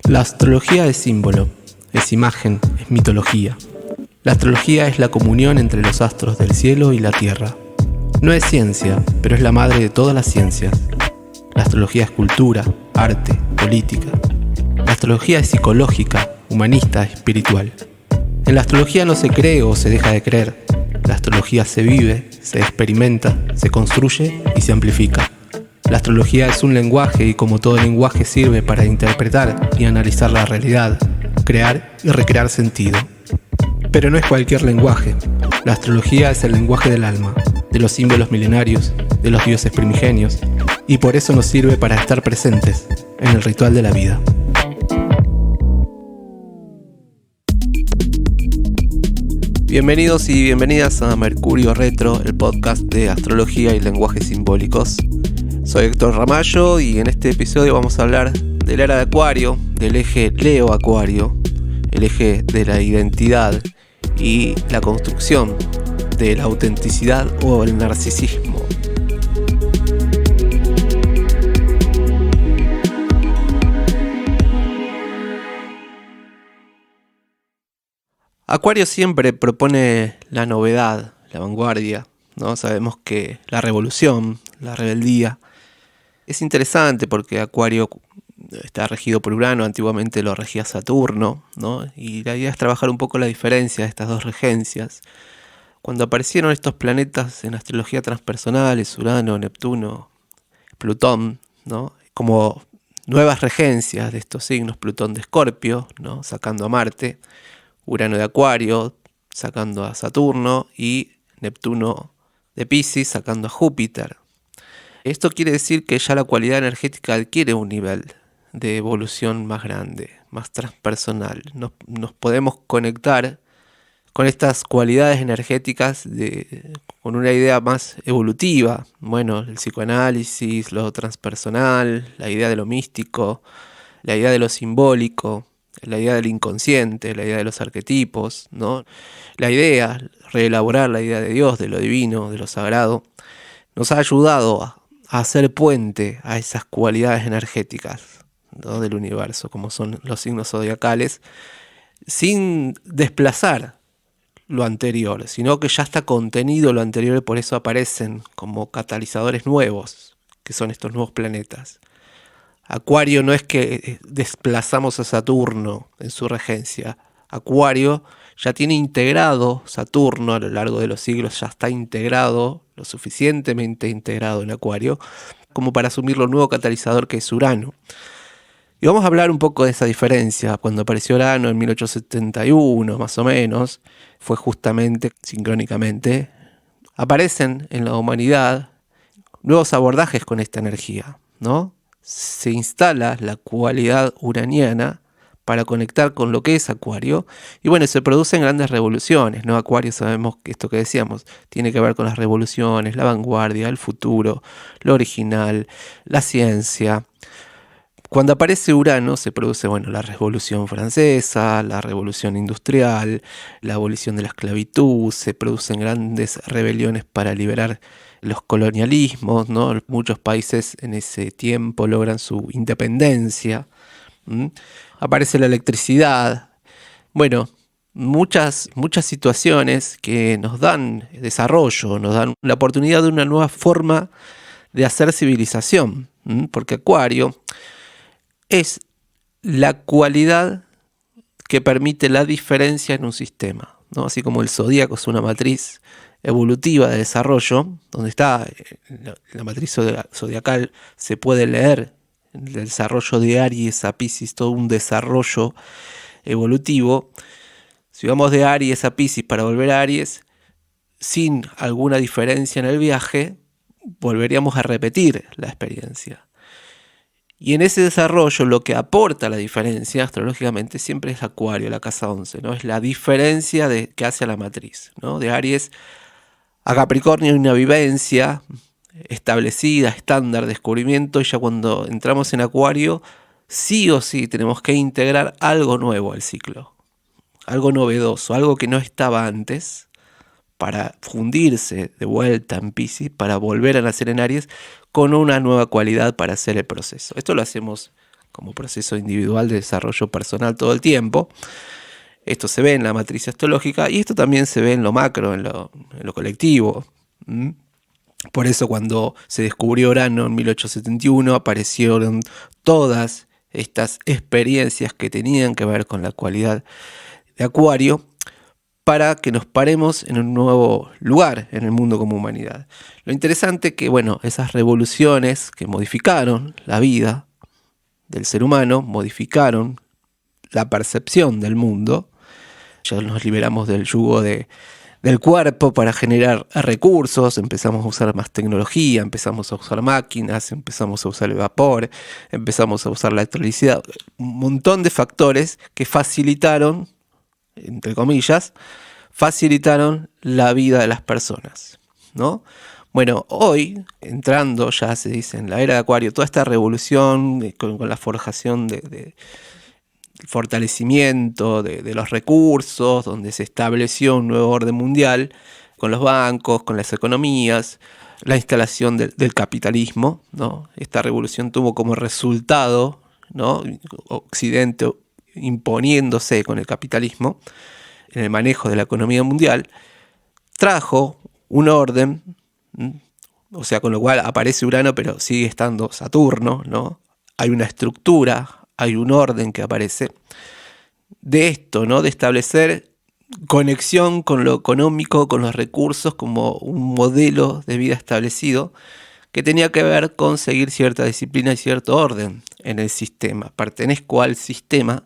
La astrología es símbolo, es imagen, es mitología. La astrología es la comunión entre los astros del cielo y la tierra. No es ciencia, pero es la madre de todas las ciencias. La astrología es cultura, arte, política. La astrología es psicológica, humanista, espiritual. En la astrología no se cree o se deja de creer. La astrología se vive, se experimenta, se construye y se amplifica. La astrología es un lenguaje y como todo lenguaje sirve para interpretar y analizar la realidad, crear y recrear sentido. Pero no es cualquier lenguaje. La astrología es el lenguaje del alma, de los símbolos milenarios, de los dioses primigenios, y por eso nos sirve para estar presentes en el ritual de la vida. Bienvenidos y bienvenidas a Mercurio Retro, el podcast de astrología y lenguajes simbólicos. Soy Héctor Ramallo y en este episodio vamos a hablar de la era de Acuario, del eje Leo-Acuario, el eje de la identidad y la construcción de la autenticidad o el narcisismo. Acuario siempre propone la novedad, la vanguardia, ¿no? Sabemos que la revolución, la rebeldía, es interesante porque Acuario está regido por Urano, antiguamente lo regía Saturno, ¿no? Y la idea es trabajar un poco la diferencia de estas dos regencias. Cuando aparecieron estos planetas en astrología transpersonales, Urano, Neptuno, Plutón, ¿no? Como nuevas regencias de estos signos, Plutón de Escorpio, ¿no? Sacando a Marte, Urano de Acuario, sacando a Saturno, y Neptuno de Piscis, sacando a Júpiter. Esto quiere decir que ya la cualidad energética adquiere un nivel de evolución más grande, más transpersonal. Nos podemos conectar con estas cualidades energéticas con una idea más evolutiva. Bueno, el psicoanálisis, lo transpersonal, la idea de lo místico, la idea de lo simbólico, la idea del inconsciente, la idea de los arquetipos, ¿no? La idea, reelaborar la idea de Dios, de lo divino, de lo sagrado, nos ha ayudado a hacer puente a esas cualidades energéticas, ¿no? Del universo, como son los signos zodiacales, sin desplazar lo anterior, sino que ya está contenido lo anterior y por eso aparecen como catalizadores nuevos, que son estos nuevos planetas. Acuario no es que desplazamos a Saturno en su regencia. Acuario ya tiene integrado Saturno a lo largo de los siglos, ya está integrado, lo suficientemente integrado en Acuario, como para asumir lo nuevo catalizador que es Urano. Y vamos a hablar un poco de esa diferencia. Cuando apareció Urano en 1871, más o menos, fue justamente, sincrónicamente, aparecen en la humanidad nuevos abordajes con esta energía, ¿no? Se instala la cualidad uraniana para conectar con lo que es Acuario y bueno, se producen grandes revoluciones, ¿no? Acuario sabemos que esto que decíamos tiene que ver con las revoluciones, la vanguardia, el futuro, lo original, la ciencia. Cuando aparece Urano se produce, bueno, la Revolución Francesa, la Revolución Industrial, la abolición de la esclavitud, se producen grandes rebeliones para liberar los colonialismos, ¿no? Muchos países en ese tiempo logran su independencia. Aparece la electricidad. Bueno, muchas situaciones que nos dan desarrollo, nos dan la oportunidad de una nueva forma de hacer civilización. Porque Acuario es la cualidad que permite la diferencia en un sistema, ¿no? Así como el zodíaco es una matriz evolutiva de desarrollo, donde está la matriz zodiacal, se puede leer el desarrollo de Aries a Piscis, todo un desarrollo evolutivo. Si vamos de Aries a Piscis para volver a Aries, sin alguna diferencia en el viaje, volveríamos a repetir la experiencia. Y en ese desarrollo lo que aporta la diferencia astrológicamente siempre es Acuario, la casa 11, ¿no? Es la diferencia que hace a la matriz, ¿no? De Aries a Capricornio hay una vivencia establecida, estándar, descubrimiento, y ya cuando entramos en Acuario, sí o sí tenemos que integrar algo nuevo al ciclo, algo novedoso, algo que no estaba antes, para fundirse de vuelta en Piscis, para volver a nacer en Aries, con una nueva cualidad para hacer el proceso. Esto lo hacemos como proceso individual de desarrollo personal todo el tiempo. Esto se ve en la matriz astrológica y esto también se ve en lo macro, en lo colectivo. Por eso cuando se descubrió Urano en 1871 aparecieron todas estas experiencias que tenían que ver con la cualidad de Acuario, para que nos paremos en un nuevo lugar en el mundo como humanidad. Lo interesante es que, esas revoluciones que modificaron la vida del ser humano, modificaron la percepción del mundo. Ya nos liberamos del yugo del cuerpo para generar recursos, empezamos a usar más tecnología, empezamos a usar máquinas, empezamos a usar el vapor, empezamos a usar la electricidad, un montón de factores que facilitaron, entre comillas, la vida de las personas, ¿no? Bueno, hoy, entrando, ya se dice, en la era de Acuario, toda esta revolución con la forjación del fortalecimiento de los recursos, donde se estableció un nuevo orden mundial, con los bancos, con las economías, la instalación del capitalismo, ¿no? Esta revolución tuvo como resultado, ¿no?, Occidente imponiéndose con el capitalismo en el manejo de la economía mundial, trajo un orden, o sea, con lo cual aparece Urano, pero sigue estando Saturno, ¿no? Hay una estructura, hay un orden que aparece de esto, ¿no? De establecer conexión con lo económico, con los recursos, como un modelo de vida establecido que tenía que ver con seguir cierta disciplina y cierto orden en el sistema. Pertenezco al sistema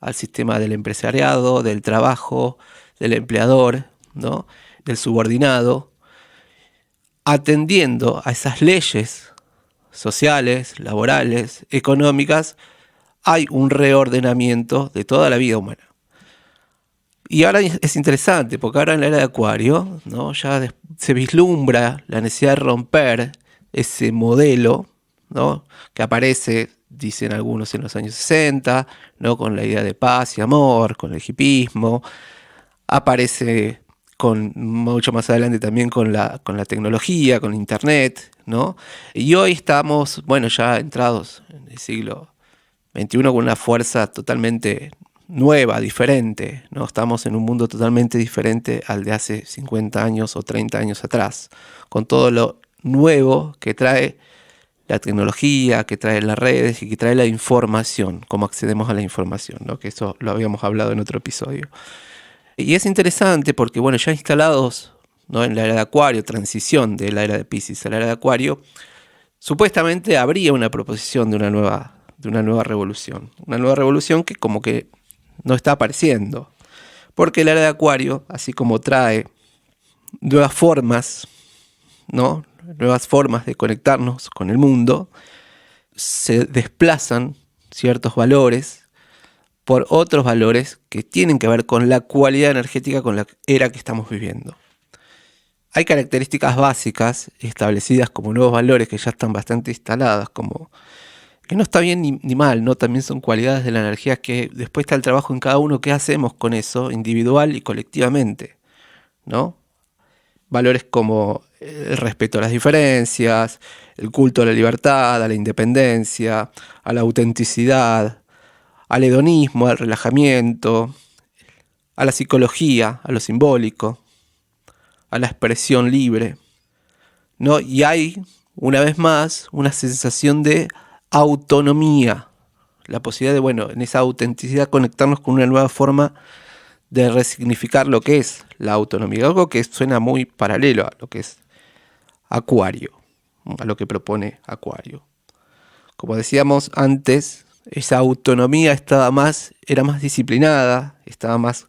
del empresariado, del trabajo, del empleador, ¿no?, del subordinado, atendiendo a esas leyes sociales, laborales, económicas. Hay un reordenamiento de toda la vida humana. Y ahora es interesante, porque ahora en la era de Acuario, ¿no?, ya se vislumbra la necesidad de romper ese modelo, ¿no?, que aparece, dicen algunos, en los años 60, ¿no?, con la idea de paz y amor, con el hipismo. Aparece mucho más adelante también con la tecnología, con internet, ¿no? Y hoy estamos, ya entrados en el siglo XXI con una fuerza totalmente nueva, diferente, ¿no? Estamos en un mundo totalmente diferente al de hace 50 años o 30 años atrás, con todo lo nuevo que trae la tecnología, que trae las redes y que trae la información, cómo accedemos a la información, ¿no?, que eso lo habíamos hablado en otro episodio. Y es interesante porque, ya instalados, ¿no?, en la era de Acuario, transición de la era de Piscis a la era de Acuario, supuestamente habría una proposición de una nueva revolución. Una nueva revolución que como que no está apareciendo. Porque la era de Acuario, así como trae nuevas formas, ¿no?, nuevas formas de conectarnos con el mundo, se desplazan ciertos valores por otros valores que tienen que ver con la cualidad energética con la era que estamos viviendo. Hay características básicas establecidas como nuevos valores que ya están bastante instaladas, como que no está bien ni mal, ¿no? También son cualidades de la energía que después está el trabajo en cada uno, qué hacemos con eso, individual y colectivamente, ¿no? Valores como el respeto a las diferencias, el culto a la libertad, a la independencia, a la autenticidad, al hedonismo, al relajamiento, a la psicología, a lo simbólico, a la expresión libre, ¿no? Y hay, una vez más, una sensación de autonomía, la posibilidad de, en esa autenticidad conectarnos con una nueva forma de resignificar lo que es la autonomía, algo que suena muy paralelo a lo que es Acuario, a lo que propone Acuario. Como decíamos antes, esa autonomía era más disciplinada, estaba más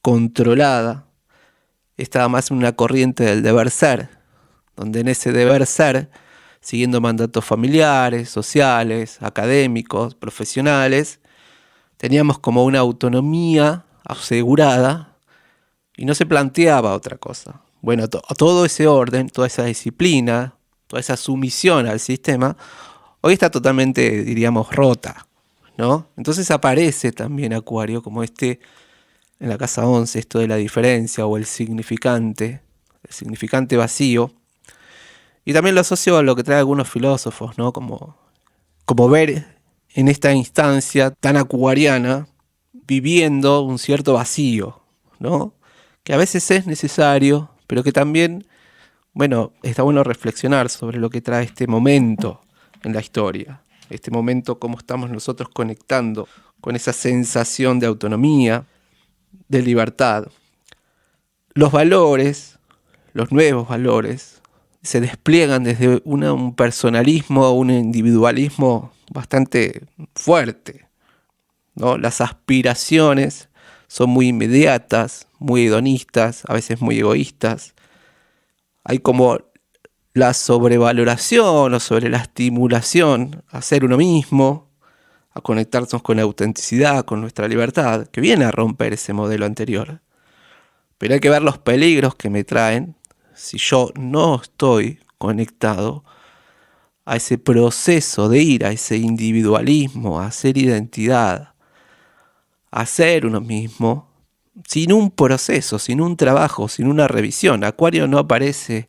controlada, estaba más en una corriente del deber ser, donde en ese deber ser, siguiendo mandatos familiares, sociales, académicos, profesionales, teníamos como una autonomía asegurada y no se planteaba otra cosa. Todo ese orden, toda esa disciplina, toda esa sumisión al sistema, hoy está totalmente, diríamos, rota, ¿no? Entonces aparece también Acuario como en la casa 11, esto de la diferencia o el significante vacío. Y también lo asocio a lo que traen algunos filósofos, ¿no? Como ver en esta instancia tan acuariana, viviendo un cierto vacío, ¿no? Que a veces es necesario, pero que también, bueno, está bueno reflexionar sobre lo que trae este momento en la historia. Este momento, cómo estamos nosotros conectando con esa sensación de autonomía, de libertad. Los valores, los nuevos valores, se despliegan desde un personalismo, un individualismo bastante fuerte, ¿no? Las aspiraciones son muy inmediatas, muy hedonistas, a veces muy egoístas. Hay como la sobrevaloración o sobre la estimulación a ser uno mismo, a conectarnos con la autenticidad, con nuestra libertad, que viene a romper ese modelo anterior. Pero hay que ver los peligros que me traen si yo no estoy conectado a ese proceso de ir a ese individualismo, a hacer identidad, a ser uno mismo, sin un proceso, sin un trabajo, sin una revisión. Acuario no aparece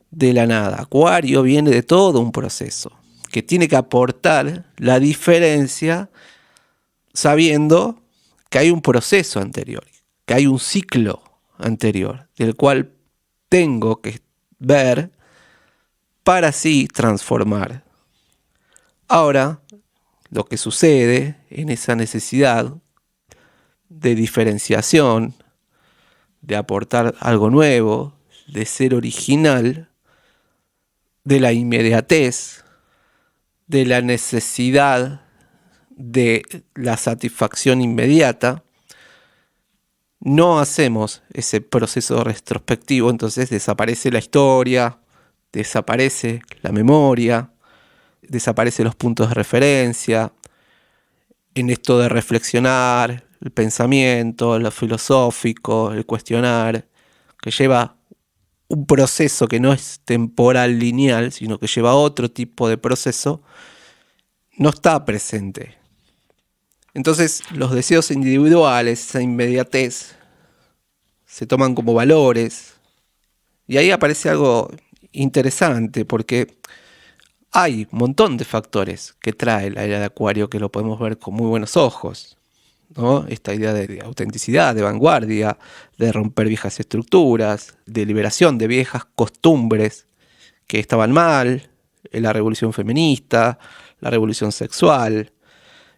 de la nada. Acuario viene de todo un proceso que tiene que aportar la diferencia sabiendo que hay un proceso anterior, que hay un ciclo anterior, del cual tengo que ver para así transformar. Ahora, lo que sucede en esa necesidad de diferenciación, de aportar algo nuevo, de ser original, de la inmediatez, de la necesidad de la satisfacción inmediata, no hacemos ese proceso retrospectivo, entonces desaparece la historia, desaparece la memoria, desaparecen los puntos de referencia, en esto de reflexionar, el pensamiento, lo filosófico, el cuestionar, que lleva un proceso que no es temporal lineal, sino que lleva otro tipo de proceso, no está presente. Entonces los deseos individuales, esa inmediatez, se toman como valores. Y ahí aparece algo interesante, porque hay un montón de factores que trae la era de Acuario que lo podemos ver con muy buenos ojos, ¿no? Esta idea de autenticidad, de vanguardia, de romper viejas estructuras, de liberación de viejas costumbres que estaban mal, la revolución feminista, la revolución sexual,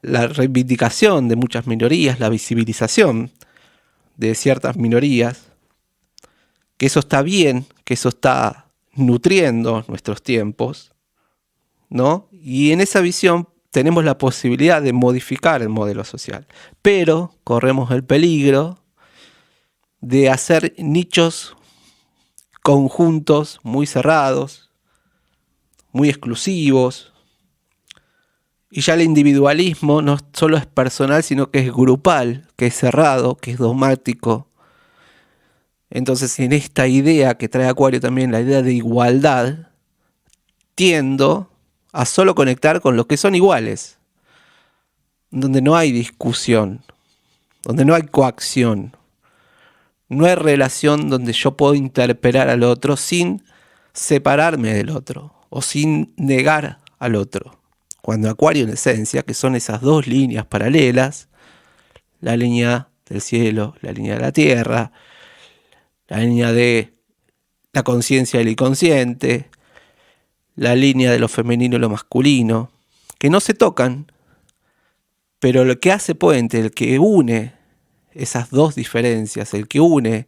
la reivindicación de muchas minorías, la visibilización de ciertas minorías, que eso está bien, que eso está nutriendo nuestros tiempos, ¿no? Y en esa visión tenemos la posibilidad de modificar el modelo social, pero corremos el peligro de hacer nichos, conjuntos muy cerrados, muy exclusivos. Y ya el individualismo no solo es personal, sino que es grupal, que es cerrado, que es dogmático. Entonces, en esta idea que trae Acuario también, la idea de igualdad, tiendo a solo conectar con los que son iguales, donde no hay discusión, donde no hay coacción, no hay relación donde yo puedo interpelar al otro sin separarme del otro o sin negar al otro. Cuando Acuario en esencia, que son esas dos líneas paralelas, la línea del cielo, la línea de la tierra, la línea de la conciencia y el inconsciente, la línea de lo femenino y lo masculino, que no se tocan, pero lo que hace puente, el que une esas dos diferencias, el que une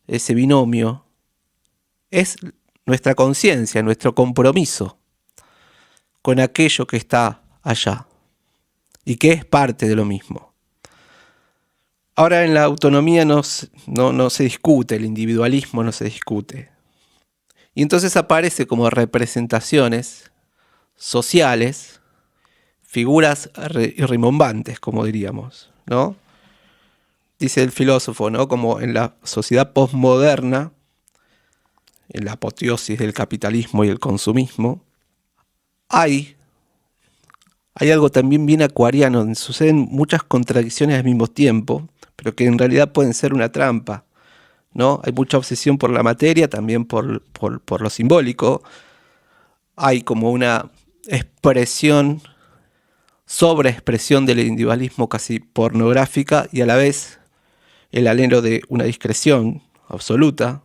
ese binomio, es nuestra conciencia, nuestro compromiso con aquello que está allá y que es parte de lo mismo. Ahora en la autonomía no se discute, el individualismo no se discute. Y entonces aparece como representaciones sociales, figuras rimbombantes, como diríamos, ¿no? Dice el filósofo, ¿no? Como en la sociedad posmoderna, en la apoteosis del capitalismo y el consumismo, hay algo también bien acuariano, donde suceden muchas contradicciones al mismo tiempo, pero que en realidad pueden ser una trampa, ¿no? Hay mucha obsesión por la materia, también por lo simbólico. Hay como una expresión sobreexpresión del individualismo casi pornográfica y a la vez el anhelo de una discreción absoluta.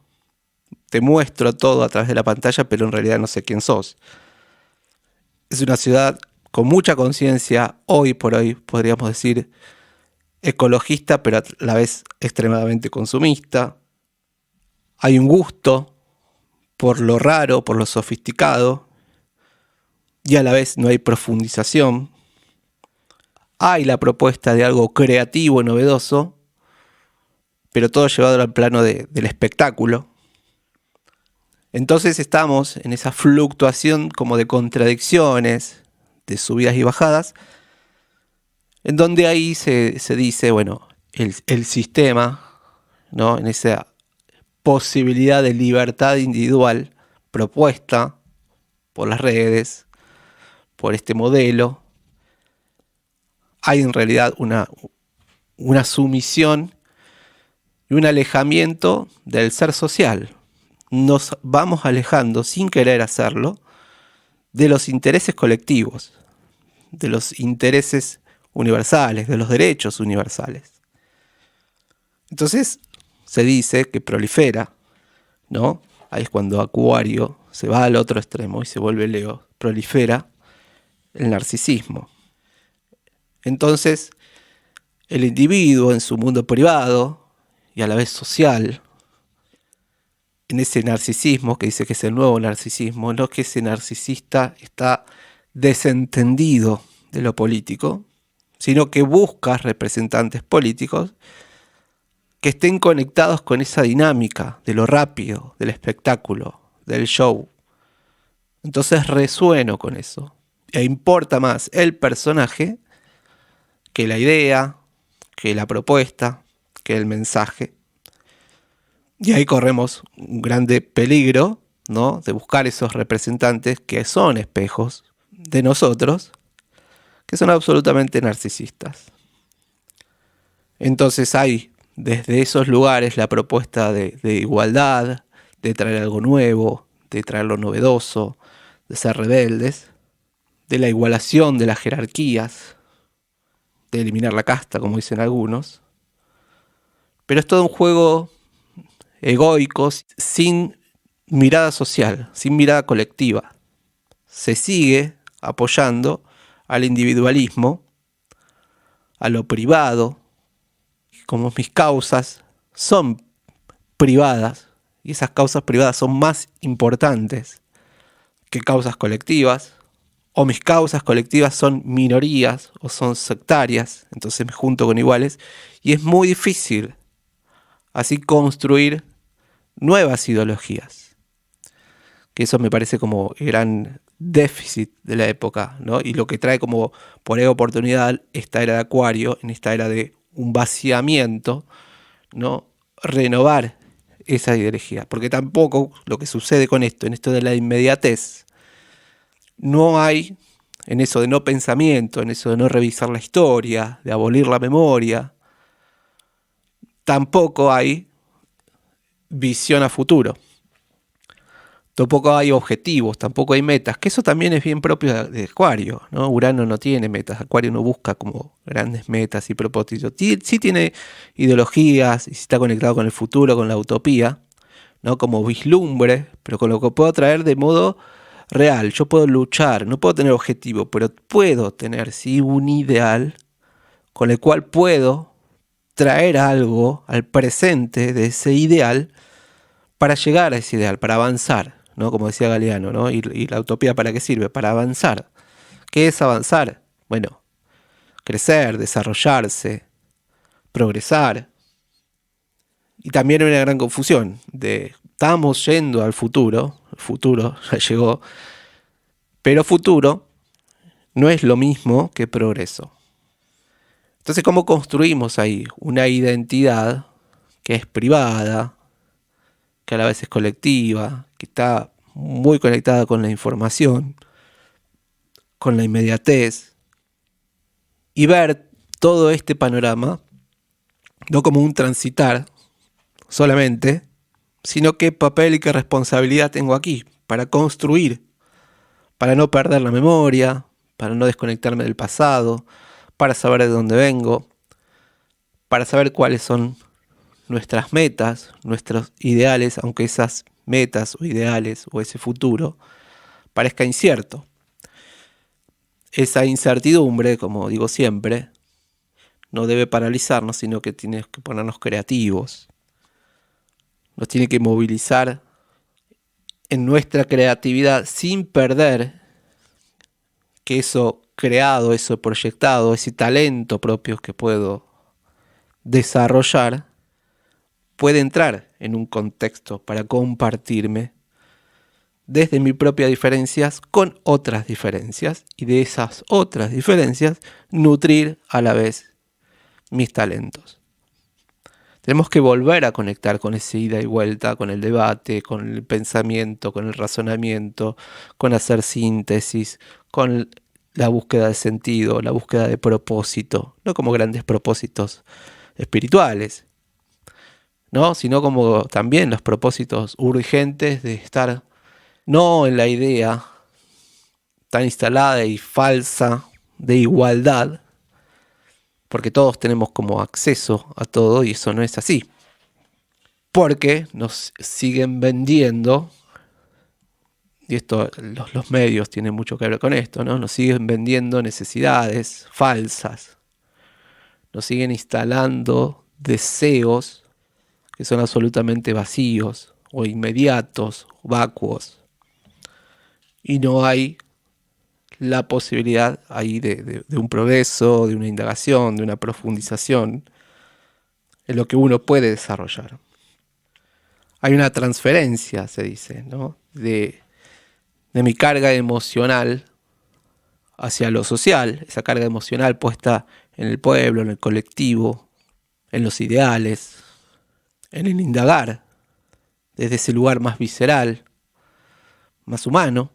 Te muestro todo a través de la pantalla, pero en realidad no sé quién sos. Es una ciudad con mucha conciencia, hoy por hoy podríamos decir ecologista, pero a la vez extremadamente consumista. Hay un gusto por lo raro, por lo sofisticado, y a la vez no hay profundización. Hay la propuesta de algo creativo, novedoso, pero todo llevado al plano del espectáculo. Entonces estamos en esa fluctuación como de contradicciones, de subidas y bajadas, en donde ahí se dice, bueno, el sistema, ¿no? En esa posibilidad de libertad individual propuesta por las redes, por este modelo, hay en realidad una sumisión y un alejamiento del ser social. Nos vamos alejando, sin querer hacerlo, de los intereses colectivos, de los intereses universales, de los derechos universales. Entonces se dice que prolifera, ¿no? Ahí es cuando Acuario se va al otro extremo y se vuelve Leo, prolifera el narcisismo. Entonces, el individuo en su mundo privado y a la vez social, en ese narcisismo que dice que es el nuevo narcisismo, no que ese narcisista está desentendido de lo político, sino que busca representantes políticos que estén conectados con esa dinámica de lo rápido, del espectáculo, del show. Entonces resueno con eso. E importa más el personaje que la idea, que la propuesta, que el mensaje. Y ahí corremos un grande peligro, ¿no? De buscar esos representantes que son espejos de nosotros, que son absolutamente narcisistas. Entonces hay desde esos lugares la propuesta de igualdad, de traer algo nuevo, de traer lo novedoso, de ser rebeldes, de la igualación de las jerarquías, de eliminar la casta, como dicen algunos. Pero es todo un juego egoico, sin mirada social, sin mirada colectiva. Se sigue apoyando al individualismo, a lo privado, como mis causas son privadas, y esas causas privadas son más importantes que causas colectivas, o mis causas colectivas son minorías o son sectarias, entonces me junto con iguales, y es muy difícil así construir nuevas ideologías. Que eso me parece como gran déficit de la época, ¿no? Y lo que trae como por oportunidad esta era de Acuario, en esta era de un vaciamiento, ¿no? Renovar esa ideología. Porque tampoco lo que sucede con esto, en esto de la inmediatez, no hay, en eso de no pensamiento, en eso de no revisar la historia, de abolir la memoria, tampoco hay visión a futuro. Tampoco hay objetivos, tampoco hay metas, que eso también es bien propio de Acuario, ¿no? Urano no tiene metas, Acuario no busca como grandes metas y propósitos. Sí tiene ideologías y sí está conectado con el futuro, con la utopía, ¿no? Como vislumbre, pero con lo que puedo traer de modo real. Yo puedo luchar, no puedo tener objetivo, pero puedo tener sí un ideal con el cual puedo traer algo al presente de ese ideal para llegar a ese ideal, para avanzar, ¿no? Como decía Galeano, ¿no? Y la utopía, ¿para qué sirve? Para avanzar. ¿Qué es avanzar? Bueno, crecer, desarrollarse, progresar. Y también hay una gran confusión de estamos yendo al futuro, el futuro ya llegó, pero futuro no es lo mismo que progreso. Entonces, ¿cómo construimos ahí una identidad que es privada, que a la vez es colectiva, que está muy conectada con la información, con la inmediatez, y ver todo este panorama no como un transitar solamente, sino qué papel y qué responsabilidad tengo aquí para construir, para no perder la memoria, para no desconectarme del pasado, para saber de dónde vengo, para saber cuáles son nuestras metas, nuestros ideales, aunque esas metas o ideales o ese futuro parezca incierto. Esa incertidumbre, como digo siempre, no debe paralizarnos, sino que tiene que ponernos creativos. Nos tiene que movilizar en nuestra creatividad sin perder que eso creado, eso proyectado, ese talento propio que puedo desarrollar, puede entrar en un contexto para compartirme desde mis propias diferencias con otras diferencias y de esas otras diferencias nutrir a la vez mis talentos. Tenemos que volver a conectar con ese ida y vuelta, con el debate, con el pensamiento, con el razonamiento, con hacer síntesis, con la búsqueda de sentido, la búsqueda de propósito, no como grandes propósitos espirituales, ¿no? Sino como también los propósitos urgentes de estar no en la idea tan instalada y falsa de igualdad, porque todos tenemos como acceso a todo y eso no es así. Porque nos siguen vendiendo, y esto los medios tienen mucho que ver con esto, ¿no? Nos siguen vendiendo necesidades falsas, nos siguen instalando deseos que son absolutamente vacíos o inmediatos, vacuos, y no hay la posibilidad ahí de un progreso, de una indagación, de una profundización en lo que uno puede desarrollar. Hay una transferencia, se dice, ¿no? de mi carga emocional hacia lo social, esa carga emocional puesta en el pueblo, en el colectivo, en los ideales, en el indagar, desde ese lugar más visceral, más humano,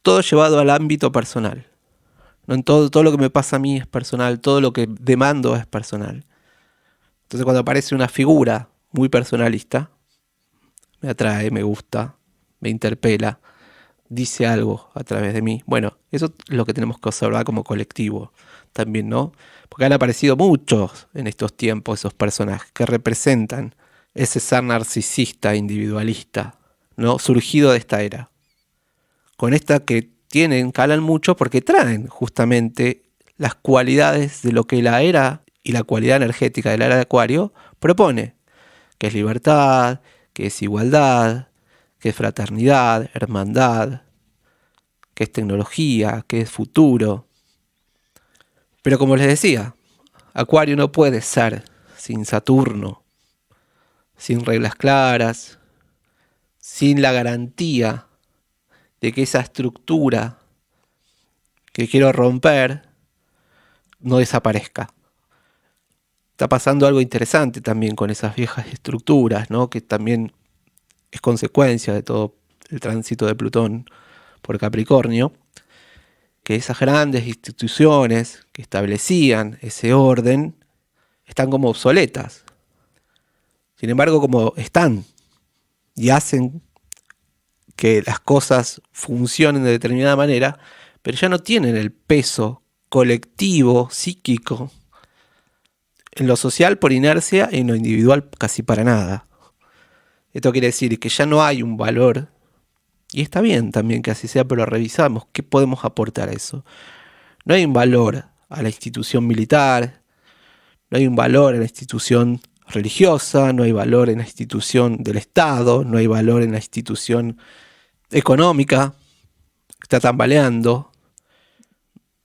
todo llevado al ámbito personal. No en todo lo que me pasa a mí es personal, todo lo que demando es personal. Entonces cuando aparece una figura muy personalista, me atrae, me gusta, me interpela, dice algo a través de mí. Bueno, eso es lo que tenemos que observar como colectivo también, ¿no? Porque han aparecido muchos en estos tiempos esos personajes que representan ese ser narcisista, individualista, ¿no? Surgido de esta era. Con esta que calan mucho porque traen justamente las cualidades de lo que la era y la cualidad energética de la era de Acuario propone, que es libertad, que es igualdad, que es fraternidad, hermandad, que es tecnología, que es futuro. Pero como les decía, Acuario no puede ser sin Saturno, sin reglas claras, sin la garantía de que esa estructura que quiero romper no desaparezca. Está pasando algo interesante también con esas viejas estructuras, ¿no? Que también es consecuencia de todo el tránsito de Plutón por Capricornio, que esas grandes instituciones que establecían ese orden están como obsoletas. Sin embargo, como están y hacen que las cosas funcionen de determinada manera, pero ya no tienen el peso colectivo, psíquico, en lo social por inercia y en lo individual casi para nada. Esto quiere decir que ya no hay un valor, y está bien también que así sea, pero revisamos qué podemos aportar a eso. No hay un valor a la institución militar, no hay un valor en la institución religiosa, no hay valor en la institución del Estado, no hay valor en la institución económica, que está tambaleando.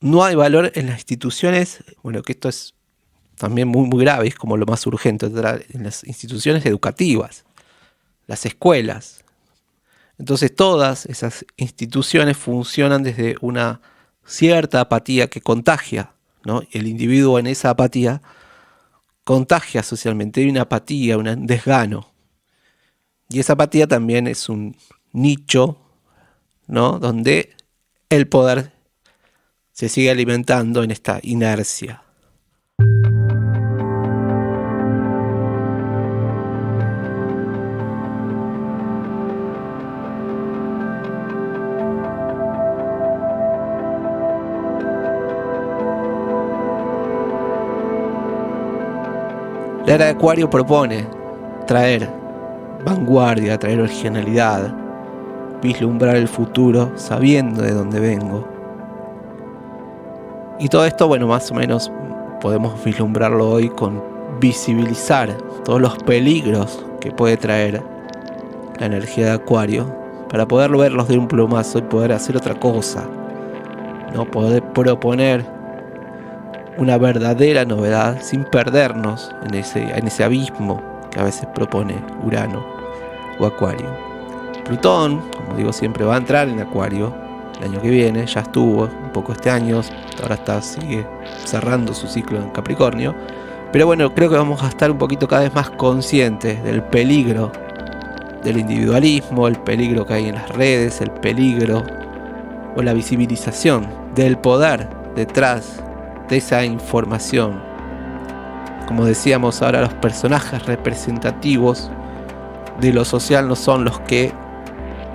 No hay valor en las instituciones, bueno, que esto es también muy, muy grave, es como lo más urgente, en las instituciones educativas, las escuelas. Entonces todas esas instituciones funcionan desde una cierta apatía que contagia, ¿no? El individuo en esa apatía contagia socialmente, hay una apatía, un desgano. Y esa apatía también es un nicho, ¿no? Donde el poder se sigue alimentando en esta inercia. La era de Acuario propone traer vanguardia, traer originalidad, vislumbrar el futuro sabiendo de dónde vengo. Y todo esto, bueno, más o menos podemos vislumbrarlo hoy con visibilizar todos los peligros que puede traer la energía de Acuario para poder verlos de un plumazo y poder hacer otra cosa, ¿no? Poder proponer una verdadera novedad sin perdernos en ese abismo que a veces propone Urano o Acuario. Plutón, como digo siempre, va a entrar en Acuario el año que viene, ya estuvo un poco este año, ahora sigue cerrando su ciclo en Capricornio, pero bueno, creo que vamos a estar un poquito cada vez más conscientes del peligro del individualismo, el peligro que hay en las redes, el peligro o la visibilización del poder detrás de esa información. Como decíamos, ahora los personajes representativos de lo social no son los que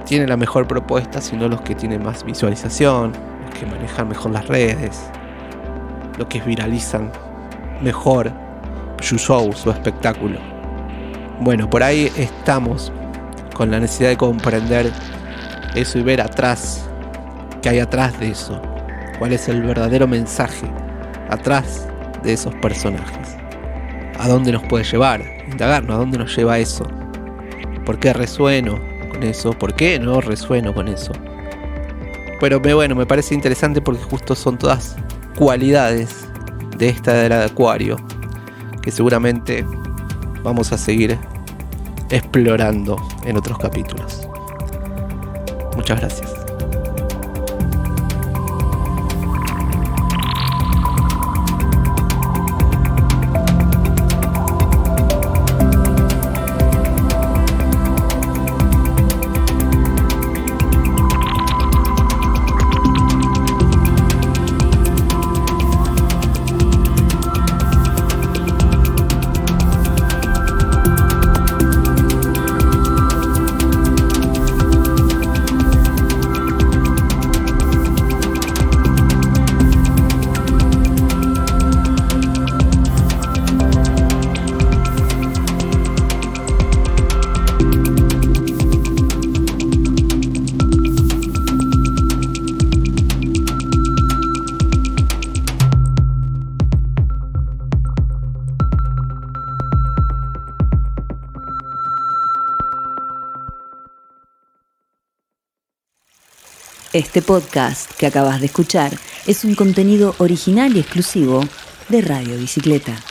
tienen la mejor propuesta, sino los que tienen más visualización, los que manejan mejor las redes, los que viralizan mejor su show, su espectáculo. Bueno, por ahí estamos con la necesidad de comprender eso y ver atrás, qué hay atrás de eso, cuál es el verdadero mensaje atrás de esos personajes, a dónde nos puede llevar, indagarnos, a dónde nos lleva eso, por qué resueno con eso, por qué no resueno con eso. Pero bueno, me parece interesante porque justo son todas cualidades de esta era de Acuario que seguramente vamos a seguir explorando en otros capítulos. Muchas gracias. Este podcast que acabas de escuchar es un contenido original y exclusivo de Radio Bicicleta.